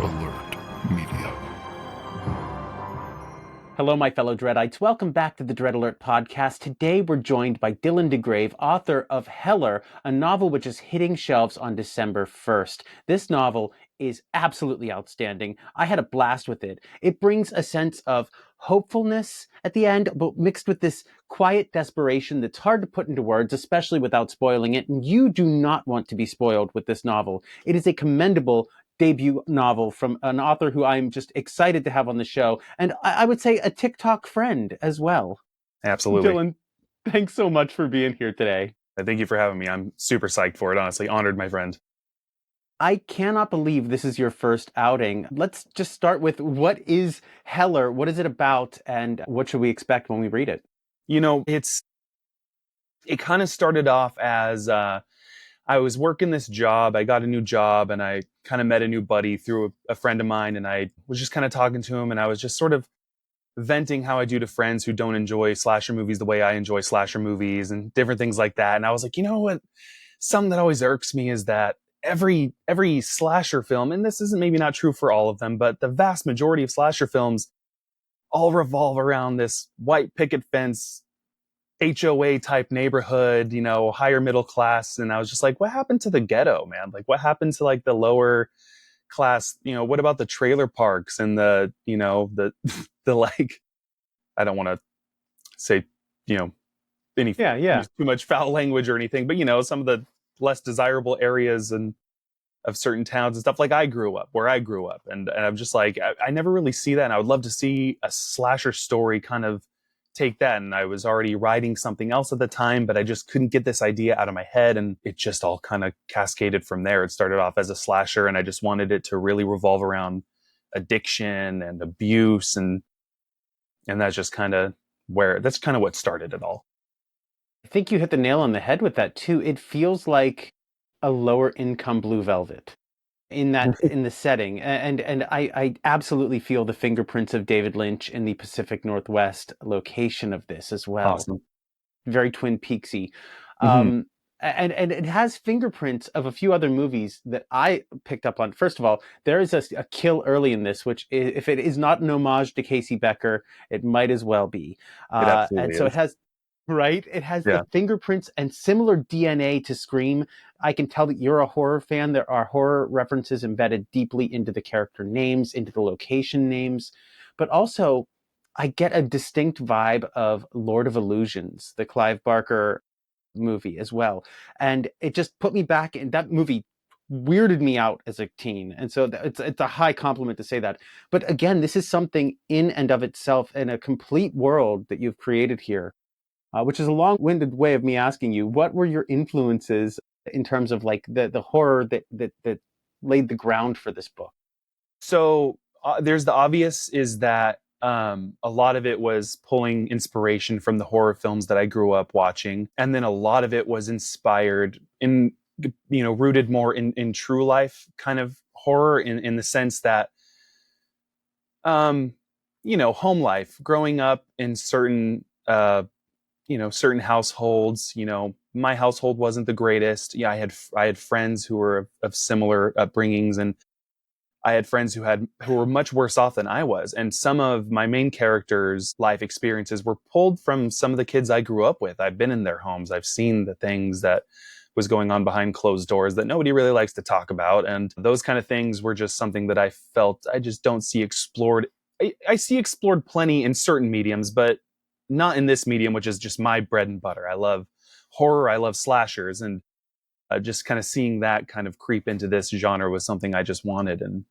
Alert Media. Hello, my fellow Dreadites. Welcome back to the Dread Alert podcast. Today, we're joined by Dylan DeGrave, author of Heller, a novel which is hitting shelves on December 1st. This novel is absolutely outstanding. I had a blast with it. It brings a sense of hopefulness at the end, but mixed with this quiet desperation that's hard to put into words, especially without spoiling it. And you do not want to be spoiled with this novel. It is a commendable debut novel from an author who I'm just excited to have on the show. And I would say a TikTok friend as well. Absolutely. Dylan, thanks so much for being here today. Thank you for having me. I'm super psyched for it, honestly. Honored, my friend. I cannot believe this is your first outing. Let's just start with, what is Heller? What is it about? And what should we expect when we read it? You know, it kind of started off as I was working this job. I got a new job and I kind of met a new buddy through a friend of mine. And I was just kind of talking to him and I was just sort of venting how I do to friends who don't enjoy slasher movies the way I enjoy slasher movies and different things like that. And I was like, you know what? Something that always irks me is that every slasher film, and this isn't maybe not true for all of them, but the vast majority of slasher films all revolve around this white picket fence, HOA type neighborhood, you know, higher middle class. And I was just like, what happened to the ghetto, man? Like, what happened to like the lower class? You know, what about the trailer parks and the, you know, the, the like, I don't want to say, you know, use too much foul language or anything, but you know, some of the less desirable areas and of certain towns and stuff, like where I grew up. And I'm just like, I never really see that. And I would love to see a slasher story kind of take that. And I was already writing something else at the time, but I just couldn't get this idea out of my head. And it just all kind of cascaded from there. It started off as a slasher and I just wanted it to really revolve around addiction and abuse. And that's just that's kind of what started it all. I think you hit the nail on the head with that too. It feels like a lower income Blue Velvet in the setting. And I absolutely feel the fingerprints of David Lynch in the Pacific Northwest location of this as well. Awesome. Very Twin Peaksy. Mm-hmm. And it has fingerprints of a few other movies that I picked up on. First of all, there is a kill early in this, which, if it is not an homage to Casey Becker, it might as well be. It absolutely and so is. it has, right? It has Yeah. the fingerprints and similar DNA to Scream. I can tell that you're a horror fan. There are horror references embedded deeply into the character names, into the location names, but also I get a distinct vibe of Lord of Illusions, the Clive Barker movie as well. And it just put me back in that movie. Weirded me out as a teen, and so it's a high compliment to say that. But again, this is something in and of itself, in a complete world that you've created here, which is a long-winded way of me asking you, what were your influences in terms of like the horror that laid the ground for this book? So there's the obvious is that a lot of it was pulling inspiration from the horror films that I grew up watching. And then a lot of it was inspired rooted more in true life kind of horror in the sense that, home life, growing up in certain, certain households. My household wasn't the greatest. Yeah, I had friends who were of similar upbringings, and I had friends who were much worse off than I was. And some of my main characters' life experiences were pulled from some of the kids I grew up with. I've been in their homes. I've seen the things that was going on behind closed doors that nobody really likes to talk about. And those kind of things were just something that I felt I just don't see explored. I see explored plenty in certain mediums, but not in this medium, which is just my bread and butter. I love horror. I love slashers. And just kind of seeing that kind of creep into this genre was something I just wanted. And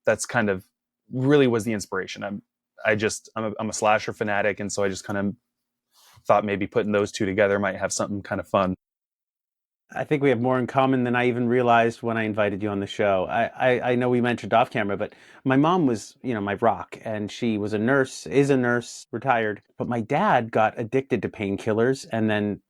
that's kind of really was the inspiration. I'm a slasher fanatic. And so I just kind of thought maybe putting those two together might have something kind of fun. I think we have more in common than I even realized when I invited you on the show. I know we mentioned off camera, but my mom was, my rock, and she was is a nurse, retired. But my dad got addicted to painkillers, and then,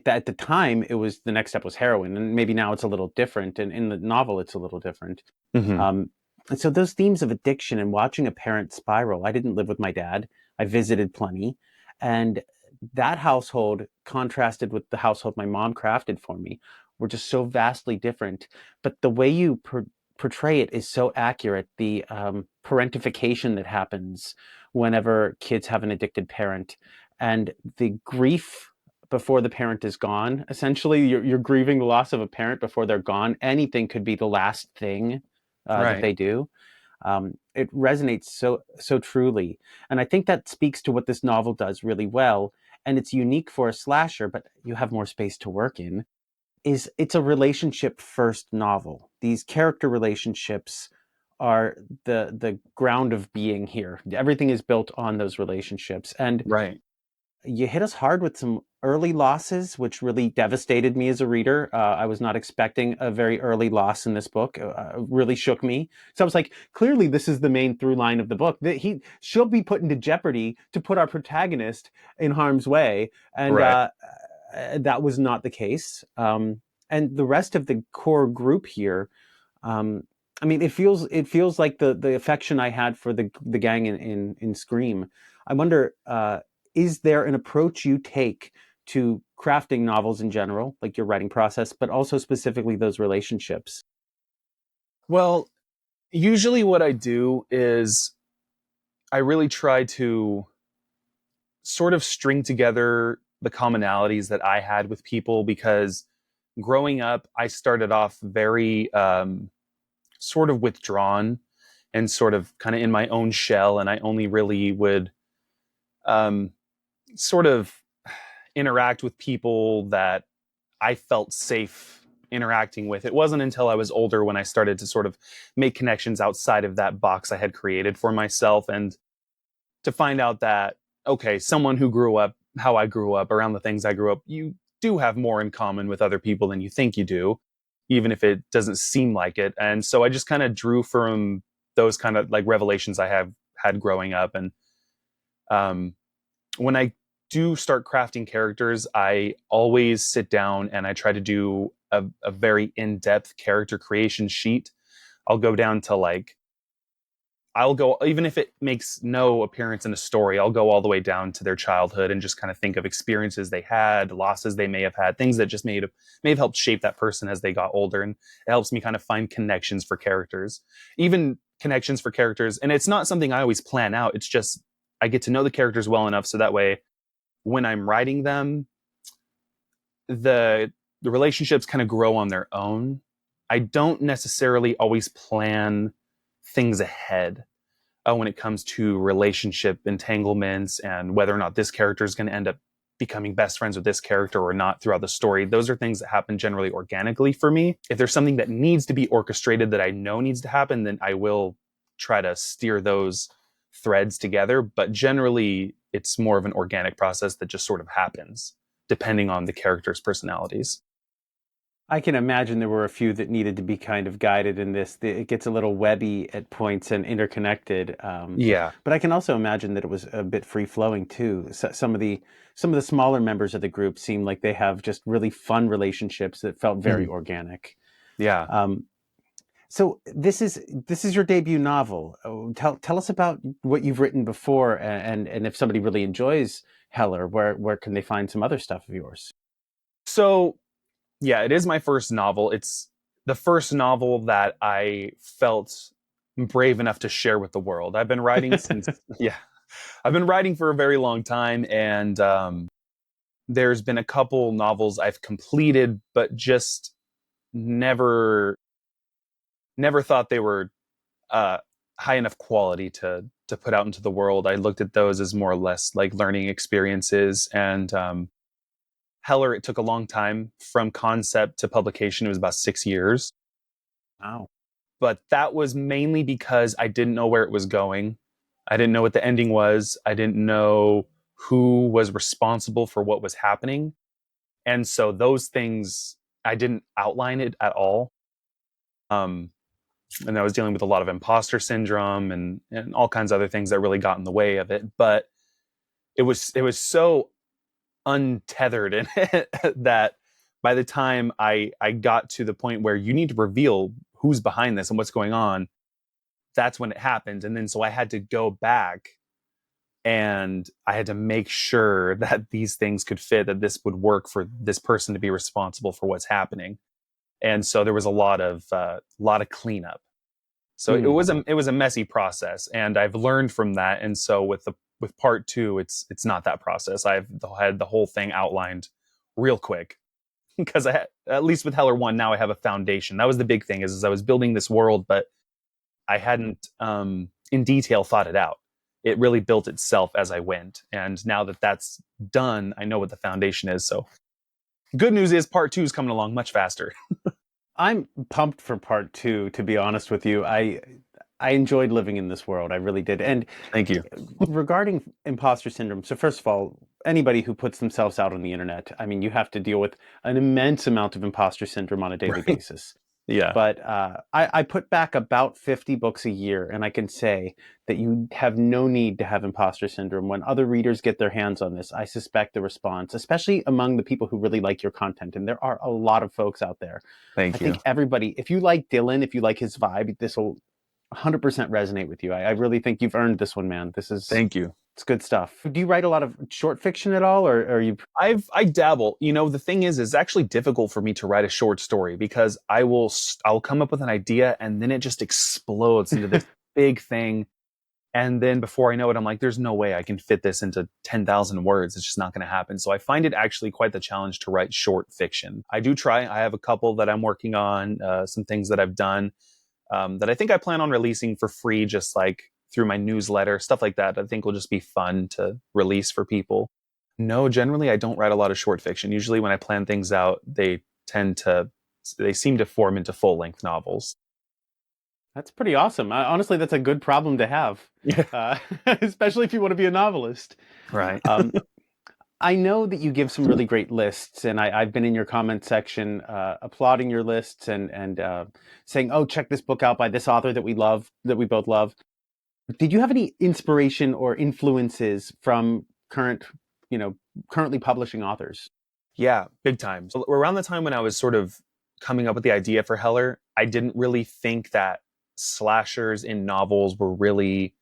at the time, it was the next step was heroin, and maybe now it's a little different. And in the novel, it's a little different. Mm-hmm. And so those themes of addiction and watching a parent spiral. I didn't live with my dad. I visited plenty, and that household contrasted with the household my mom crafted for me were just so vastly different. But the way you portray it is so accurate. The parentification that happens whenever kids have an addicted parent, and the grief before the parent is gone. Essentially, you're grieving the loss of a parent before they're gone. Anything could be the last thing that Right. they do. It resonates so truly, and I think that speaks to what this novel does really well. And it's unique for a slasher, but you have more space to work in. Is it's a relationship first novel. These character relationships are the ground of being here. Everything is built on those relationships, and Right. you hit us hard with some early losses, which really devastated me as a reader. I was not expecting a very early loss in this book. Really shook me. So I was like, clearly, this is the main through line of the book. That she'll be put into jeopardy to put our protagonist in harm's way, and Right. that was not the case. And the rest of the core group here, um, I mean, it feels like the affection I had for the gang in Scream. I wonder, is there an approach you take to crafting novels in general, like your writing process, but also specifically those relationships? Well, usually what I do is I really try to sort of string together the commonalities that I had with people, because growing up, I started off very sort of withdrawn and sort of kind of in my own shell. And I only really would um, sort of interact with people that I felt safe interacting with. It wasn't until I was older when I started to sort of make connections outside of that box I had created for myself, and to find out that, okay, someone who grew up how I grew up, around the things I grew up, you do have more in common with other people than you think you do, even if it doesn't seem like it. And so I just kind of drew from those kind of like revelations I have had growing up. And um, when I do start crafting characters, I always sit down and I try to do a very in depth character creation sheet. I'll go down to like, I'll go, even if it makes no appearance in a story, I'll go all the way down to their childhood and just kind of think of experiences they had, losses they may have had, things that just may have helped shape that person as they got older. And it helps me kind of find connections for characters, even connections for characters. And it's not something I always plan out. It's just I get to know the characters well enough so that way when I'm writing them, the relationships kind of grow on their own. I don't necessarily always plan things ahead when it comes to relationship entanglements and whether or not this character is going to end up becoming best friends with this character or not throughout the story. Those are things that happen generally organically for me. If there's something that needs to be orchestrated that I know needs to happen, then I will try to steer those threads together. But generally, it's more of an organic process that just sort of happens depending on the characters' personalities. I can imagine there were a few that needed to be kind of guided in this. It gets a little webby at points and interconnected. Yeah. But I can also imagine that it was a bit free flowing too. Some of the smaller members of the group seem like they have just really fun relationships that felt very Mhm. organic. Yeah. Um, so this is your debut novel. Oh, tell us about what you've written before, and if somebody really enjoys Heller, where can they find some other stuff of yours? So, yeah, it is my first novel. It's the first novel that I felt brave enough to share with the world. I've been writing since, yeah, I've been writing for a very long time. And there's been a couple novels I've completed, but just never, never thought they were uh, high enough quality to put out into the world. I looked at those as more or less like learning experiences. And Heller, it took a long time from concept to publication. It was about 6 years. Wow. But that was mainly because I didn't know where it was going. I didn't know what the ending was. I didn't know who was responsible for what was happening. And so those things, I didn't outline it at all. Um, and I was dealing with a lot of imposter syndrome and all kinds of other things that really got in the way of it. But it was so untethered in it that by the time I got to the point where you need to reveal who's behind this and what's going on, that's when it happened. And then so I had to go back and I had to make sure that these things could fit, that this would work for this person to be responsible for what's happening. And so there was a lot of cleanup So it was a messy process, and I've learned from that. And so with part two, it's not that process. I've had the whole thing outlined real quick because at least with Heller one, now I have a foundation. That was the big thing is I was building this world, but I hadn't in detail thought it out. It really built itself as I went, and now that that's done, I know what the foundation is. So good news is part two is coming along much faster. I'm pumped for part two, to be honest with you. I enjoyed living in this world. I really did. And Thank you. regarding imposter syndrome, so first of all, anybody who puts themselves out on the internet, I mean, you have to deal with an immense amount of imposter syndrome on a daily Right. basis. Yeah. But I put back about 50 books a year, and I can say that you have no need to have imposter syndrome. When other readers get their hands on this, I suspect the response, especially among the people who really like your content, and there are a lot of folks out there. I Thank you. think everybody, if you like Dylan, if you like his vibe, this will 100% resonate with you. I really think you've earned this one, man. Thank you. It's good stuff. Do you write a lot of short fiction at all, or are you? I dabble. You know, the thing is, it's actually difficult for me to write a short story because I'll come up with an idea and then it just explodes into this big thing. And then before I know it, I'm like, there's no way I can fit this into 10,000 words. It's just not going to happen. So I find it actually quite the challenge to write short fiction. I do try. I have a couple that I'm working on, some things that I've done that I think I plan on releasing for free, just like through my newsletter, stuff like that. I think will just be fun to release for people. No, generally, I don't write a lot of short fiction. Usually, when I plan things out, they seem to form into full length novels. That's pretty awesome. Honestly, that's a good problem to have, Yeah. especially if you want to be a novelist. Right. Um, I know that you give some really great lists, and I've been in your comment section applauding your lists and saying, "Oh, check this book out by this author that we love, that we both love." Did you have any inspiration or influences from currently publishing authors? Yeah, big time. So around the time when I was sort of coming up with the idea for Heller, I didn't really think that slashers in novels were really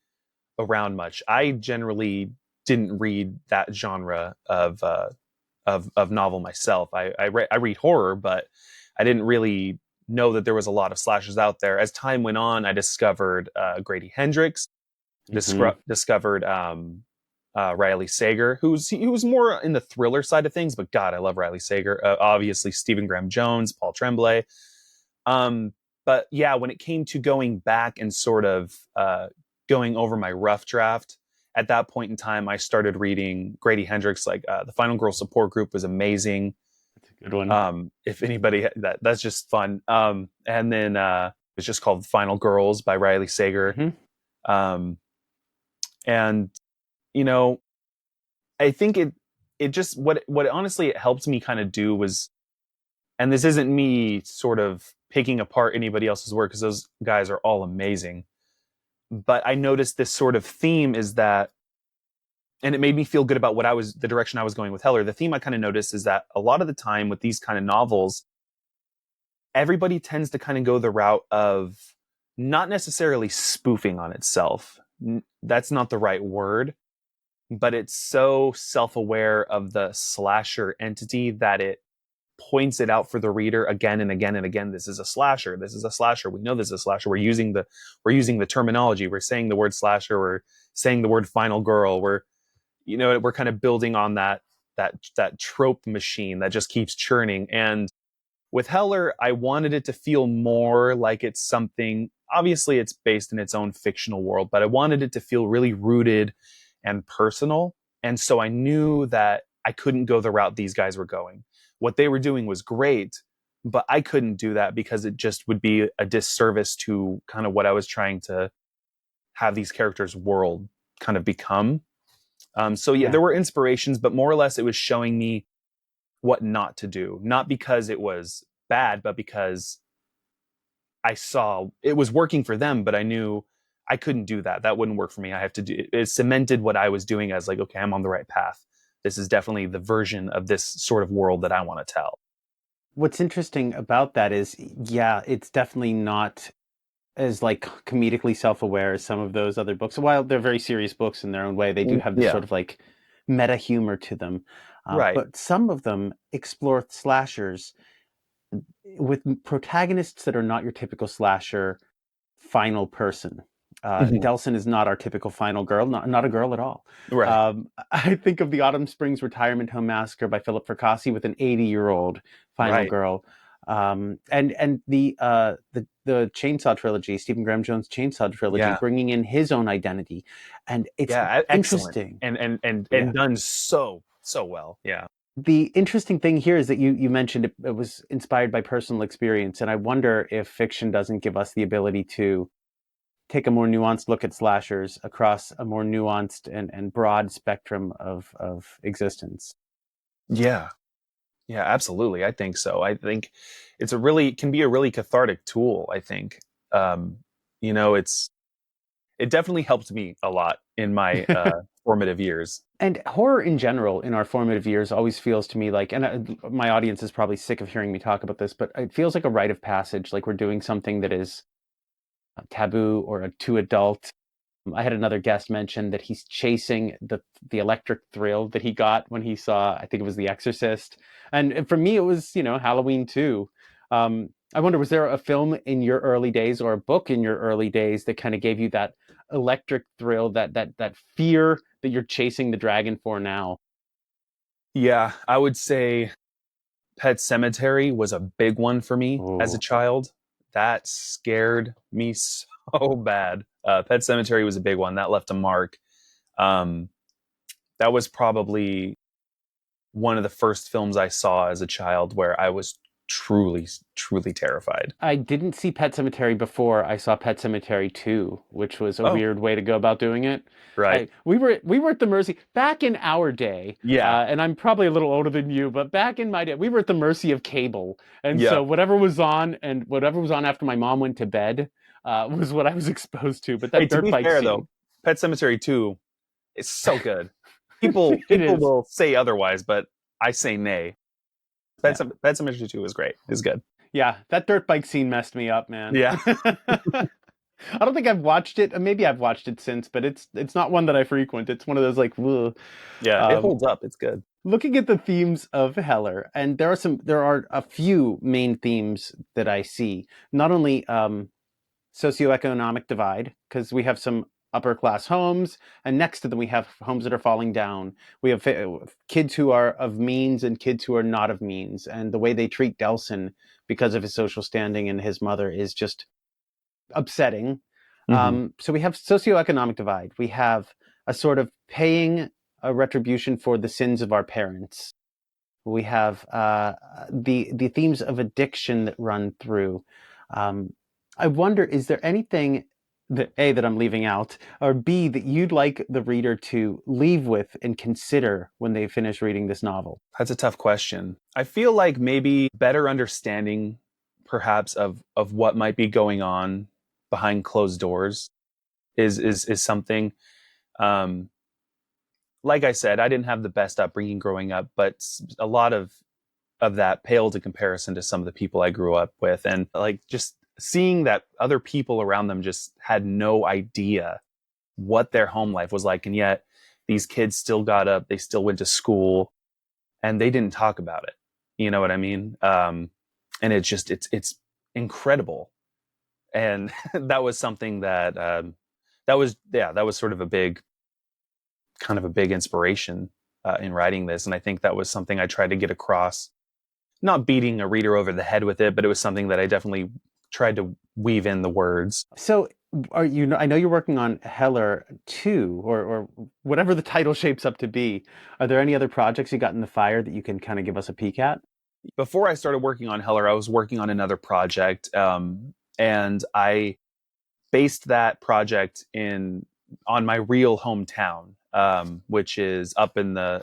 around much. I generally didn't read that genre of novel myself. I read horror, but I didn't really know that there was a lot of slashers out there. As time went on, I discovered Grady Hendrix, Hmm. discovered Riley Sager, he was more in the thriller side of things, but God, I love Riley Sager. Obviously, Stephen Graham Jones, Paul Tremblay. Um, but yeah, when it came to going back and sort of going over my rough draft, at that point in time, I started reading Grady Hendrix. Like the Final Girl Support Group was amazing. That's a good one. If anybody that's just fun. And then it's just called Final Girls by Riley Sager. Hmm. Um, and you know, I think it just what honestly it helped me kind of do was, and this isn't me sort of picking apart anybody else's work because those guys are all amazing, but I noticed this sort of theme is that, and it made me feel good about the direction I was going with Heller. The theme I kind of noticed is that a lot of the time with these kind of novels, everybody tends to kind of go the route of not necessarily spoofing on itself. That's not the right word, but it's so self-aware of the slasher entity that it points it out for the reader again and again and again. This is a slasher. This is a slasher. We know this is a slasher. We're using the terminology. We're saying the word slasher. We're saying the word final girl. We're kind of building on that trope machine that just keeps churning. And with Heller, I wanted it to feel more like it's something. Obviously, it's based in its own fictional world, but I wanted it to feel really rooted and personal. And so I knew that I couldn't go the route these guys were going. What they were doing was great, but I couldn't do that because it just would be a disservice to kind of what I was trying to have these characters' world kind of become. So yeah, Yeah. there were inspirations, but more or less it was showing me what not to do. Not because it was bad, but because I saw it was working for them, but I knew I couldn't do that. That wouldn't work for me. I have to do it. It cemented what I was doing as like, okay, I'm on the right path. This is definitely the version of this sort of world that I want to tell. What's interesting about that is, yeah, it's definitely not as like comedically self-aware as some of those other books. While they're very serious books in their own way, they do have this Yeah. sort of like meta humor to them. Right. But some of them explore slashers with protagonists that are not your typical slasher, final person. Mhm. Delson is not our typical final girl, not a girl at all. Right. I think of the Autumn Springs Retirement Home Massacre by Philip Fracassi with an 80-year-old final Right. girl. And the Chainsaw trilogy, Stephen Graham Jones' Chainsaw trilogy, Yeah. bringing in his own identity, and it's Yeah. Excellent. interesting. And Yeah, done so well. Yeah. the interesting thing here is that you mentioned it was inspired by personal experience, and I wonder if fiction doesn't give us the ability to take a more nuanced look at slashers across a more nuanced and broad spectrum of existence. Yeah. Yeah, absolutely. I think so. I think it's a really can be a really cathartic tool, I think. Um, it definitely helped me a lot in my formative years. And horror in general in our formative years always feels to me like, and my audience is probably sick of hearing me talk about this, but it feels like a rite of passage, like we're doing something that is taboo or too adult. I had another guest mention that he's chasing the electric thrill that he got when he saw, I think it was The Exorcist, and for me it was Halloween too. I wonder, was there a film in your early days or a book in your early days that kind of gave you that electric thrill, that fear that you're chasing the dragon for now? Yeah, I would say Pet Cemetery was a big one for me as a Oh, child. That scared me so bad. Pet Cemetery was a big one that left a mark. Um, that was probably one of the first films I saw as a child where I was truly terrified. I didn't see Pet Cemetery before I saw Pet Cemetery 2, which was a Oh, weird way to go about doing it. right. We were at the mercy back in our day, Yeah. and I'm probably a little older than you, but back in my day, we were at the mercy of cable, and Yeah. so whatever was on and whatever was on after my mom went to bed was what I was exposed to. But Hey, that to dirt be bike fair scene, though, Pet Cemetery 2 is so good. People it people is. will say otherwise, but I say nay. Yeah, Pet Cemetery 2 is great. Is good. yeah, that dirt bike scene messed me up, man. Yeah. I don't think I've watched it. Maybe I've watched it since, but it's not one that I frequent. It's one of those like, ugh. Yeah, it Um, holds up. It's good. looking at the themes of Heller, and there are a few main themes that I see. Not only socioeconomic divide, because we have some upper class homes, and next to them we have homes that are falling down. We have kids who are of means and kids who are not of means, and the way they treat Delson because of his social standing and his mother is just upsetting. Hmm. So we have socioeconomic divide. We have a sort of paying a retribution for the sins of our parents. We have the themes of addiction that run through. Um, I wonder, is there anything that A, that I'm leaving out, or B, that you'd like the reader to leave with and consider when they finish reading this novel? That's a tough question. I feel like maybe better understanding perhaps of what might be going on behind closed doors is something. Um, like I said, I didn't have the best upbringing growing up, but a lot of that paled in comparison to some of the people I grew up with, and like just seeing that other people around them just had no idea what their home life was like, and yet these kids still got up, they still went to school, and they didn't talk about it. You know what I mean? And it's incredible, and that was something that that was sort of a big kind of a big inspiration in writing this, and I think that was something I tried to get across. Not beating a reader over the head with it, but it was something that I definitely tried to weave in the words. So, are you? I know you're working on Heller 2, or whatever the title shapes up to be. Are there any other projects you got in the fire that you can kind of give us a peek at? Before I started working on Heller, I was working on another project, and I based that project in on my real hometown, which is up in the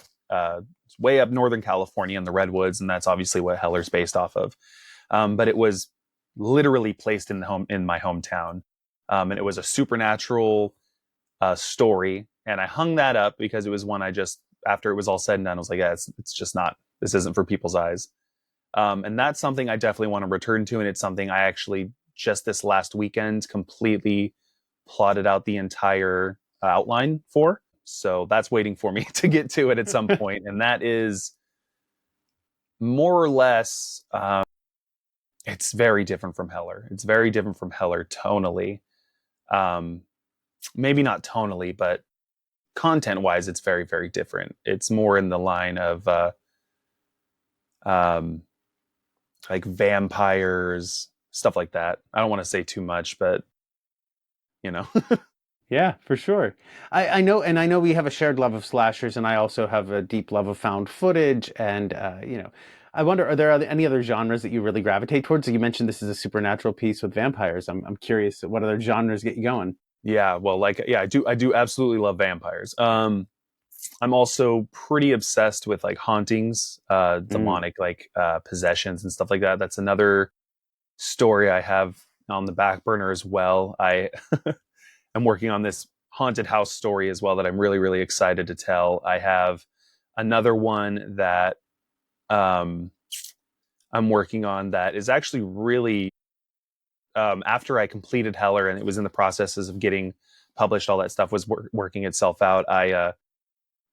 way up Northern California in the redwoods, and that's obviously what Heller's based off of. But it was literally placed in my hometown, and it was a supernatural story, and I hung that up because it was one I just after it was all said and done, I was like, yeah, it's just not. This isn't for people's eyes. And that's something I definitely want to return to. And it's something I actually just this last weekend completely plotted out the entire outline for. So that's waiting for me to get to it at some point. And that is more or less, it's very different from Heller. It's very different from Heller tonally. Um, maybe not tonally, but content wise, it's very, very different. It's more in the line of um, like vampires, stuff like that. I don't want to say too much, but you know. Yeah, for sure. I know, and I know we have a shared love of slashers, and I also have a deep love of found footage. And I wonder, are there any other genres that you really gravitate towards? So you mentioned this is a supernatural piece with vampires. I'm curious, what other genres get you going? Yeah, well, like, yeah, I do absolutely love vampires. I'm also pretty obsessed with like hauntings, Mm. demonic like possessions and stuff like that. That's another story I have on the back burner as well. I am working on this haunted house story as well that I'm really, really excited to tell. I have another one that um, I'm working on that is actually really after I completed Heller and it was in the processes of getting published, all that stuff was working itself out. I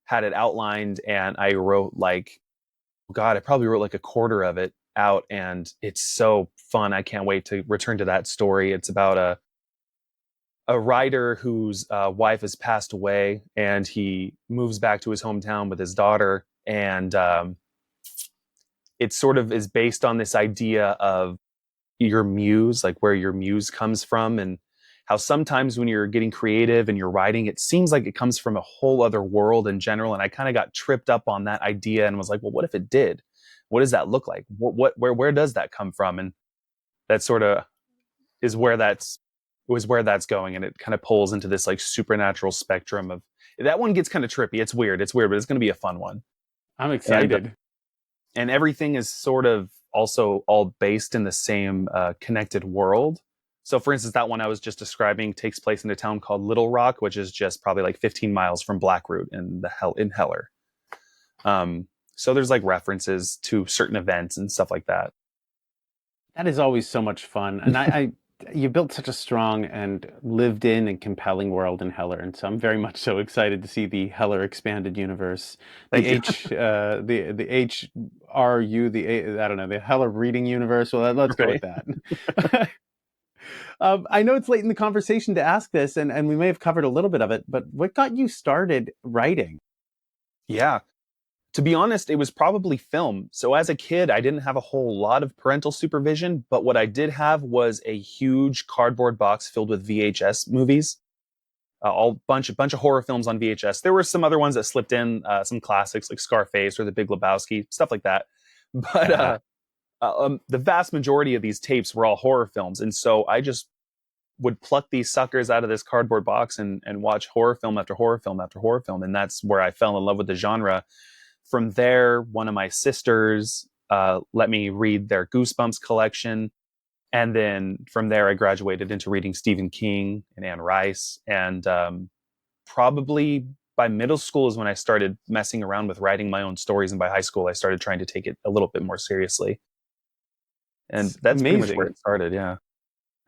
had it outlined and I wrote like, God, I probably wrote like a quarter of it out, and it's so fun. I can't wait to return to that story. It's about a writer whose wife has passed away, and he moves back to his hometown with his daughter, and it sort of is based on this idea of your muse, like where your muse comes from, and how sometimes when you're getting creative and you're writing, it seems like it comes from a whole other world in general. And I kind of got tripped up on that idea and was like, well, what if it did? What does that look like? Where does that come from? And that sort of is where that's going. And it kind of pulls into this like supernatural spectrum of that one gets kind of trippy. It's weird, but it's going to be a fun one. I'm And excited. everything is sort of also all based in the same connected world. So, for instance, that one I was just describing takes place in a town called Little Rock, which is just probably like 15 miles from Blackroot in Heller. So there's like references to certain events and stuff like that. That is always so much fun, and you built such a strong and lived in and compelling world in Heller, and so I'm very much so excited to see the Heller expanded universe, Thank you. the HRU, I don't know, the Heller reading universe. Well, let's go with Right. that. I know it's late in the conversation to ask this, and we may have covered a little bit of it, but what got you started writing? Yeah. To be honest, it was probably film. So as a kid, I didn't have a whole lot of parental supervision, but what I did have was a huge cardboard box filled with VHS movies. All bunch of horror films on VHS. There were some other ones that slipped in, some classics like Scarface or The Big Lebowski, stuff like that. But Yeah. the vast majority of these tapes were all horror films, and so I just would pluck these suckers out of this cardboard box and watch horror film after horror film after horror film, and that's where I fell in love with the genre. From there, one of my sisters let me read their Goosebumps collection. And then from there, I graduated into reading Stephen King and Anne Rice. And probably by middle school is when I started messing around with writing my own stories. And by high school, I started trying to take it a little bit more seriously. And It's that's pretty much where amazing. it started. Yeah.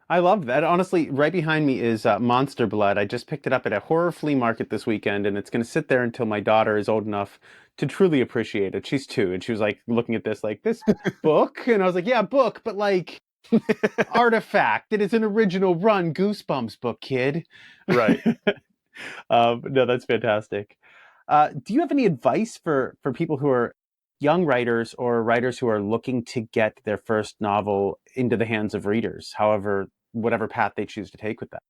I love that. Honestly, right behind me is Monster Blood. I just picked it up at a horror flea market this weekend, and it's going to sit there until my daughter is old enough to truly appreciate it. She's 2, and she was like looking at this like, this book? And I was like, yeah, book, but like artifact. It is an original run Goosebumps book, kid. Right. No, that's fantastic. Do you have any advice for people who are young writers or writers who are looking to get their first novel into the hands of readers, however, whatever path they choose to take with that?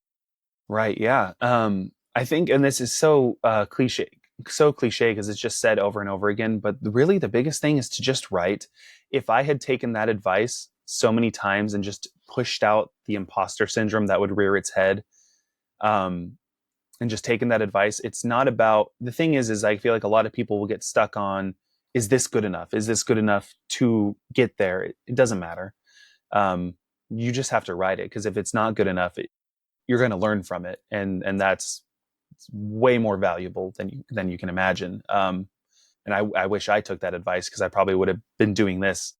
Right. Yeah. I think, and this is so cliche because it's just said over and over again. But really, the biggest thing is to just write. If I had taken that advice so many times and just pushed out the imposter syndrome that would rear its head, um, and just taken that advice, it's not about the thing is I feel like a lot of people will get stuck on, is this good enough? Is this good enough to get there? It doesn't matter. Um, you just have to write it because if it's not good enough, you're going to learn from it, and that's way more valuable than you can imagine. And I wish I took that advice because I probably would have been doing this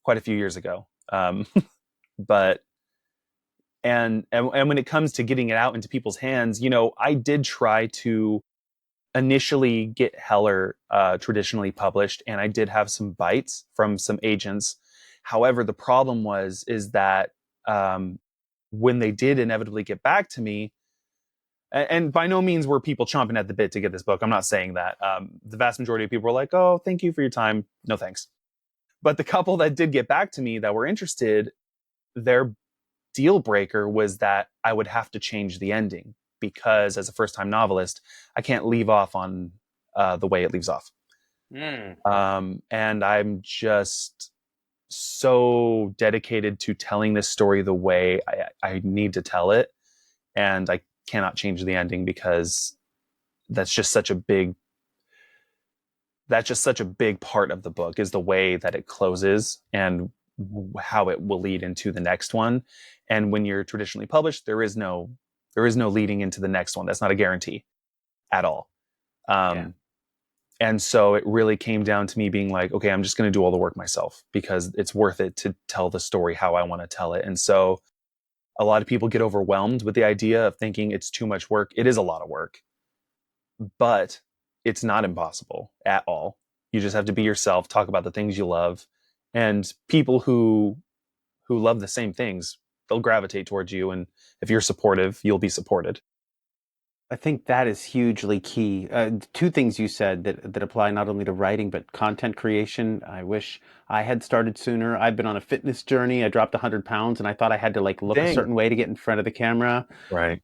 quite a few years ago. But and when it comes to getting it out into people's hands, I did try to initially get Heller traditionally published, and I did have some bites from some agents. However, the problem is that um, when they did inevitably get back to me, and by no means were people chomping at the bit to get this book. I'm not saying that. The vast majority of people were like, "Oh, thank you for your time. No thanks." But the couple that did get back to me that were interested, their deal breaker was that I would have to change the ending because, as a first time novelist, I can't leave off on the way it leaves off. Mm. And I'm just so dedicated to telling this story the way I need to tell it, and I cannot change the ending because that's just such a big part of the book, is the way that it closes and how it will lead into the next one. And when you're traditionally published, there is no leading into the next one. That's not a guarantee at all. Yeah. um, and so it really came down to me being like, okay, I'm just going to do all the work myself because it's worth it to tell the story how I want to tell it. And so a lot of people get overwhelmed with the idea of thinking it's too much work. It is a lot of work, but it's not impossible at all. You just have to be yourself, talk about the things you love, and people who love the same things, they'll gravitate towards you, and if you're supportive, you'll be supported. I think that is hugely key. Two things you said that apply not only to writing but content creation. I wish I had started sooner. I've been on a fitness journey. I dropped 100 pounds, and I thought I had to like look a Dang. certain way to get in front of the camera. Right.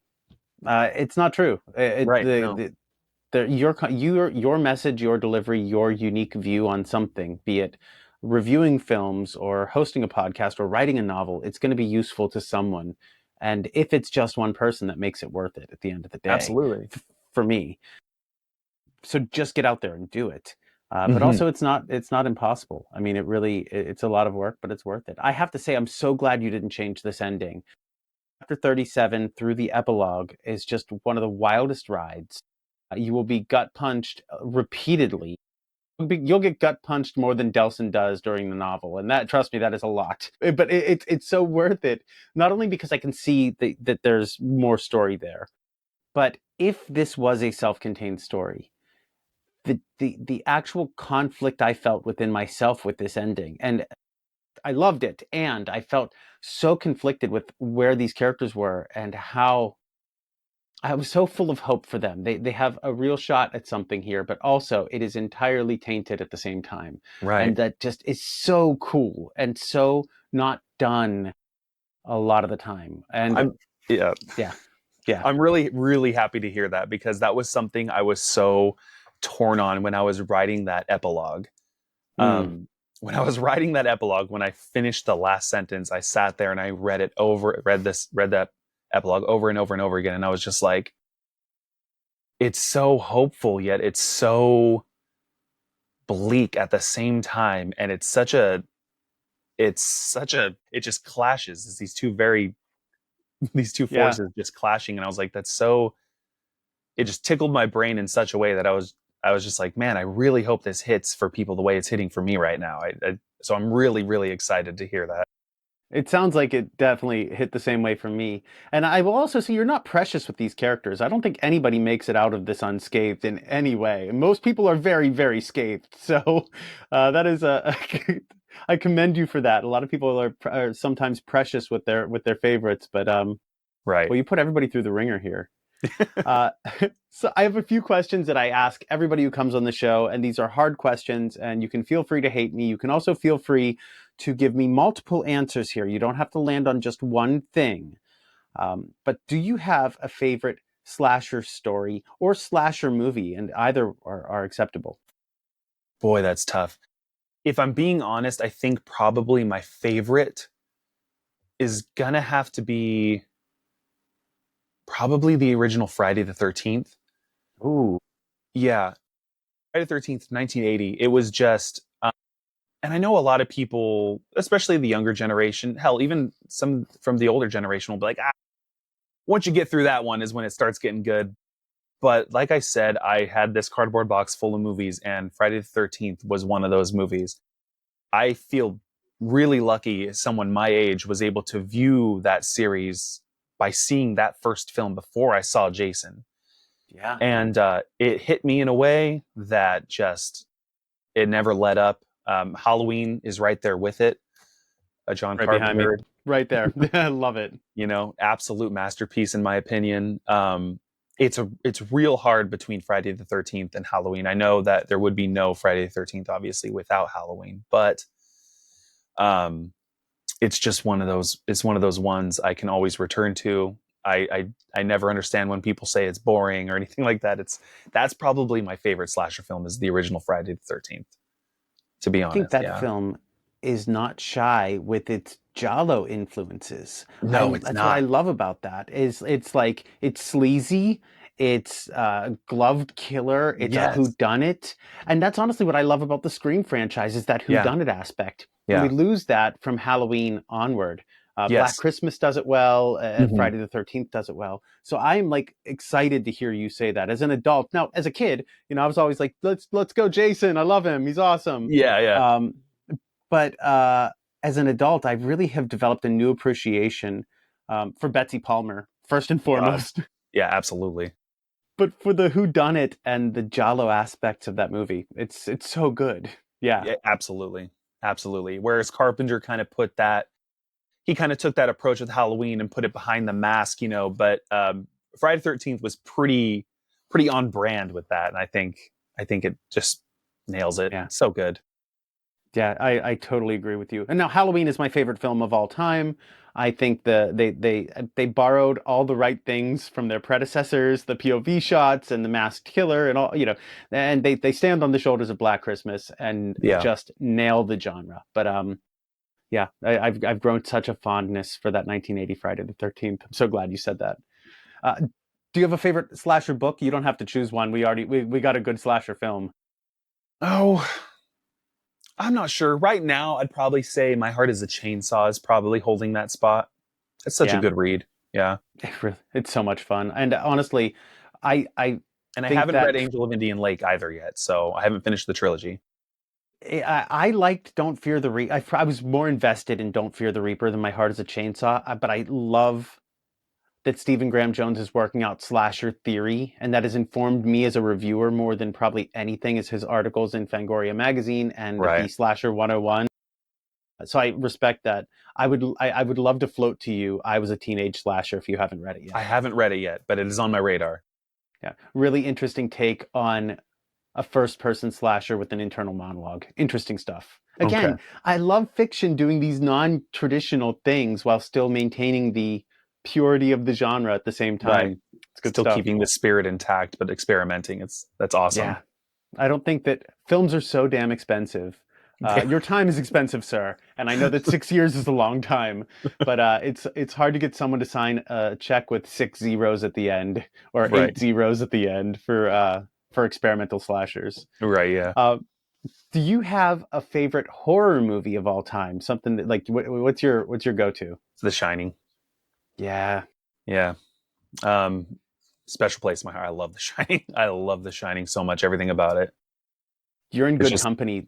It's not true. Right. No. Your message, your delivery, your unique view on something, be it reviewing films or hosting a podcast or writing a novel, it's going to be useful to someone. And if it's just one person, that makes it worth it at the end of the day, Absolutely. for me. So just get out there and do it. But Hmm. also, it's not impossible. I mean, it's a lot of work, but it's worth it. I have to say, I'm so glad you didn't change this ending. Chapter 37 through the epilogue is just one of the wildest rides. You will be gut punched repeatedly. You'll get gut punched more than Delson does during the novel, and that, trust me, that is a lot. But it's so worth it. Not only because I can see that there's more story there, but if this was a self-contained story, the actual conflict I felt within myself with this ending, and I loved it, and I felt so conflicted with where these characters were and how I was so full of hope for them. They have a real shot at something here, but also it is entirely tainted at the same time. Right. And that just is so cool and so not done a lot of the time. And I'm yeah. yeah, yeah. I'm really, really happy to hear that because that was something I was so torn on when I was writing that epilogue. Mm, When I was writing that epilogue, when I finished the last sentence, I sat there and I read that epilogue over and over and over again. And I was just like, it's so hopeful, yet it's so bleak at the same time. And it just clashes. It's these two yeah. forces just clashing. And I was like, it just tickled my brain in such a way that I was just like, man, I really hope this hits for people the way it's hitting for me right now. So I'm really, really excited to hear that. It sounds like it definitely hit the same way for me. And I will also say you're not precious with these characters. I don't think anybody makes it out of this unscathed in any way. Most people are very, very scathed. So that is a I commend you for that. A lot of people are sometimes precious with their favorites, but Right. well, you put everybody through the ringer here. Uh, so I have a few questions that I ask everybody who comes on the show, and these are hard questions, and you can feel free to hate me. You can also feel free to give me multiple answers here. You don't have to land on just one thing. But do you have a favorite slasher story or slasher movie? And either are acceptable. Boy, that's tough. If I'm being honest, I think probably my favorite is gonna have to be probably the original Friday the 13th. Ooh, Yeah, Friday the 13th, 1980. It was just, and I know a lot of people, especially the younger generation, hell, even some from the older generation will be like, once you get through that one is when it starts getting good. But like I said, I had this cardboard box full of movies, and Friday the 13th was one of those movies. I feel really lucky someone my age was able to view that series by seeing that first film before I saw Jason. yeah, And it hit me in a way that just, it never let up. Halloween is right there with it. John right behind me. Carpenter. Right there. I love it. You know, absolute masterpiece in my opinion. It's real hard between Friday the 13th and Halloween. I know that there would be no Friday the 13th obviously without Halloween, but um it's just one of those, it's one of those ones I can always return to. I never understand when people say it's boring or anything like that. It's That's probably my favorite slasher film is the original Friday the 13th, to be I think honest. that Yeah. film is not shy with its Giallo influences. No, it's That's what I not. love about that. Is it's like it's sleazy, it's gloved killer, it's a Yes. whodunit, and that's honestly what I love about the Scream franchise is that Yeah. whodunit aspect. And we Yeah. lose that from Halloween onward. Black Yes. Christmas does it well. Hmm. Friday the 13th does it well. So I'm like excited to hear you say that as an adult. Now, as a kid, I was always like, let's go, Jason. I love him. He's awesome. Yeah. Yeah. Um, but as an adult, I really have developed a new appreciation for Betsy Palmer, first and God. foremost, Yeah. Absolutely. but for the whodunit and the Giallo aspects of that movie. It's so good. Yeah, Yeah. Absolutely. Absolutely. Whereas Carpenter kind of put that, he kind of took that approach with Halloween and put it behind the mask, but Friday the 13th was pretty on brand with that, and I think it just nails it. yeah, So good. yeah. I totally agree with you. And now Halloween is my favorite film of all time. I think they borrowed all the right things from their predecessors, the POV shots and the masked killer and all, and they stand on the shoulders of Black Christmas and Yeah. just nail the genre. But yeah, I've grown such a fondness for that 1980 Friday the 13th. I'm so glad you said that. Do you have a favorite slasher book? You don't have to choose one. We got a good slasher film. Oh, I'm not sure. Right now, I'd probably say My Heart is a Chainsaw is probably holding that spot. It's such a Yeah, good read. Yeah. it's so much fun. And honestly, I And I think haven't read that Angel of Indian Lake either yet, so I haven't finished the trilogy. I liked Don't Fear the Reaper. I was more invested in Don't Fear the Reaper than My Heart is a Chainsaw. But I love that Stephen Graham Jones is working out slasher theory, and that has informed me as a reviewer more than probably anything is his articles in Fangoria magazine and the Right. Slasher 101. So I respect that. I would love to float to you I Was a Teenage Slasher if you haven't read it I yet. haven't read it yet, but it is on my radar. Yeah. Really interesting take on a first person slasher with an internal monologue. Interesting stuff. Okay. Again, I love fiction doing these non-traditional things while still maintaining the purity of the genre at the same Right. time. It's good Still stuff. keeping the spirit intact, but experimenting. That's awesome. Yeah. I don't think that films are so damn expensive. Your time is expensive, sir, and I know that 6 years is a long time, but it's hard to get someone to sign a check with 6 zeros at the end or Right. 8 zeros at the end for experimental slashers. Right. Yeah. Uh, do you have a favorite horror movie of all time? Something that like what's your go-to? It's The Shining. Yeah, Yeah. Um, Special place in my heart. I love The Shining. I love The Shining so much. Everything about it. you're in It's good just company.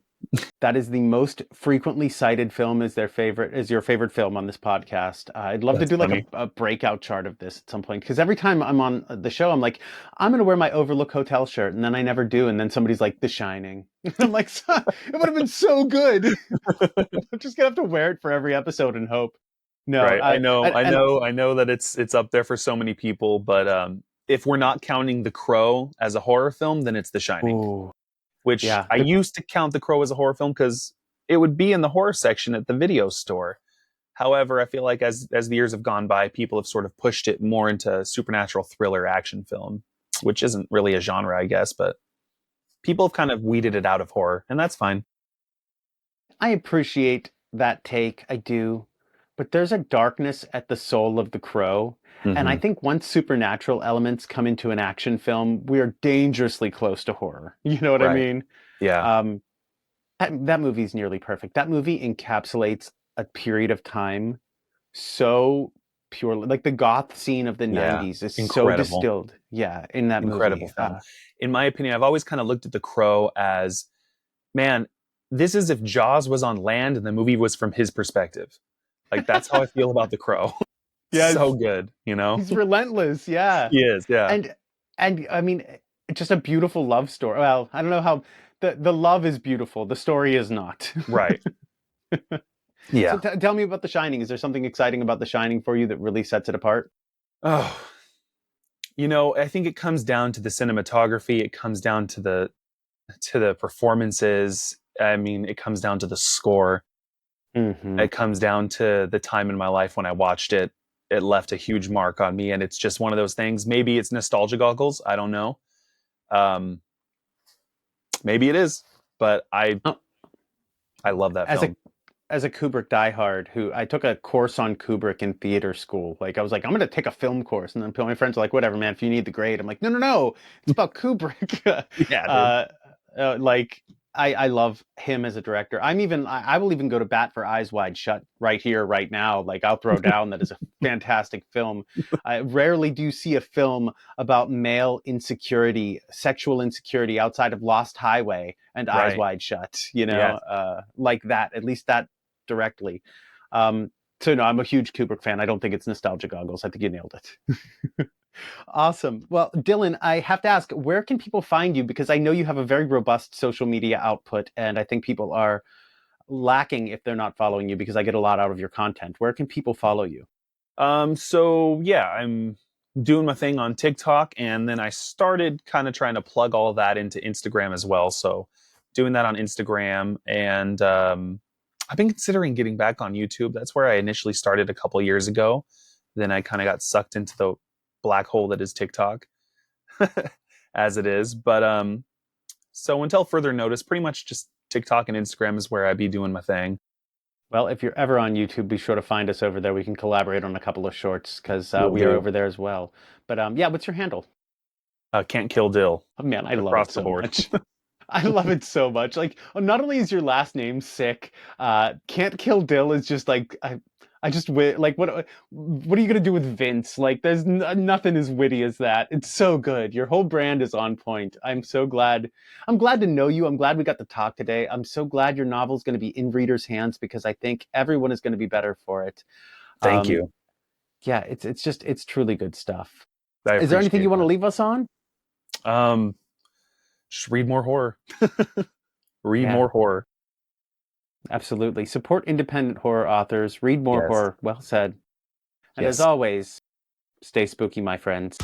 That is the most frequently cited film is your favorite film on this podcast. I'd love to that's do like funny. a breakout chart of this at some point because every time I'm on the show, I'm like, I'm gonna wear my Overlook Hotel shirt, and then I never do, and then somebody's like, The Shining, and I'm like, it would have been so good. I'm just gonna have to wear it for every episode and hope. No, Right. I I know. I and know. I know that it's up there for so many people, but if we're not counting The Crow as a horror film, then it's The Shining. ooh, Which yeah, I used to count The Crow as a horror film because it would be in the horror section at the video store. However, I feel like as the years have gone by, people have sort of pushed it more into supernatural thriller action film, which isn't really a genre, I guess, but people have kind of weeded it out of horror, and that's fine. I appreciate that take. I do. But there's a darkness at the soul of The Crow. And I Hmm. think once supernatural elements come into an action film, we are dangerously close to horror. You know what I Right. mean? Yeah. Um, that movie's nearly perfect. That movie encapsulates a period of time so purely. Like the goth scene of the Yeah. 90s is so Incredible. distilled. Yeah, in that Incredible movie. film. In my opinion, I've always kind of looked at The Crow as, man, this is if Jaws was on land and the movie was from his perspective. Like that's how I feel about The Crow. So Yes, good, you know? he's relentless. Yeah. He is, yeah. and and I mean, it's just a beautiful love story. Well, I don't know how the love is beautiful. The story is not. Right. So Yeah. tell me about The Shining. Is there something exciting about The Shining for you that really sets it apart? Oh, I think it comes down to the cinematography. It comes down to the performances. I mean, it comes down to the score. Hmm. It comes down to the time in my life when I watched it. It left a huge mark on me, and it's just one of those things. Maybe it's nostalgia goggles. I don't know. Um, maybe it is, but I love that As a film. Kubrick diehard, who I took a course on Kubrick in theater school. Like I was like, I'm gonna take a film course, and then my friends were like, whatever, man. If you need the grade, I'm like, no, no, no. It's about Kubrick. Yeah, dude. uh, like I love him as a director. I will even go to bat for Eyes Wide Shut right here, right now. Like I'll throw down that is a fantastic film. I rarely do see a film about male insecurity, sexual insecurity outside of Lost Highway and Eyes Right. Wide Shut. Yes. Like that. At least that directly. Um, so no, I'm a huge Kubrick fan. I don't think it's nostalgia goggles. I think you nailed it. Awesome. Well, Dylan, I have to ask, where can people find you? Because I know you have a very robust social media output, and I think people are lacking if they're not following you because I get a lot out of your content. Where can people follow you? So yeah, I'm doing my thing on TikTok, and then I started kind of trying to plug all of that into Instagram as well. So doing that on Instagram, and I've been considering getting back on YouTube. That's where I initially started a couple years ago. Then I kind of got sucked into the black hole that is TikTok, as it is. But so until further notice, pretty much just TikTok and Instagram is where I'd be doing my thing. Well, if you're ever on YouTube, be sure to find us over there. We can collaborate on a couple of shorts because Will we are do. over there as well. But yeah, what's your handle? Can't kill Dill Oh man, I love it across the so board. much. I love it so much. Like, not only is your last name sick, "Can't Kill Dill" is just like I just like what are you gonna do with Vince? Like, there's nothing as witty as that. It's so good. Your whole brand is on point. I'm so glad. I'm glad to know you. I'm glad we got to talk today. I'm so glad your novel's going to be in readers' hands because I think everyone is going to be better for it. Thank Um, you. yeah, it's truly good stuff. I Is there anything you appreciate want to that. leave us on? Um, just read more horror. Read Yeah. more horror. Absolutely. Support independent horror authors. Read more Yes. horror. Well said. And as Yes. always, stay spooky, my friends.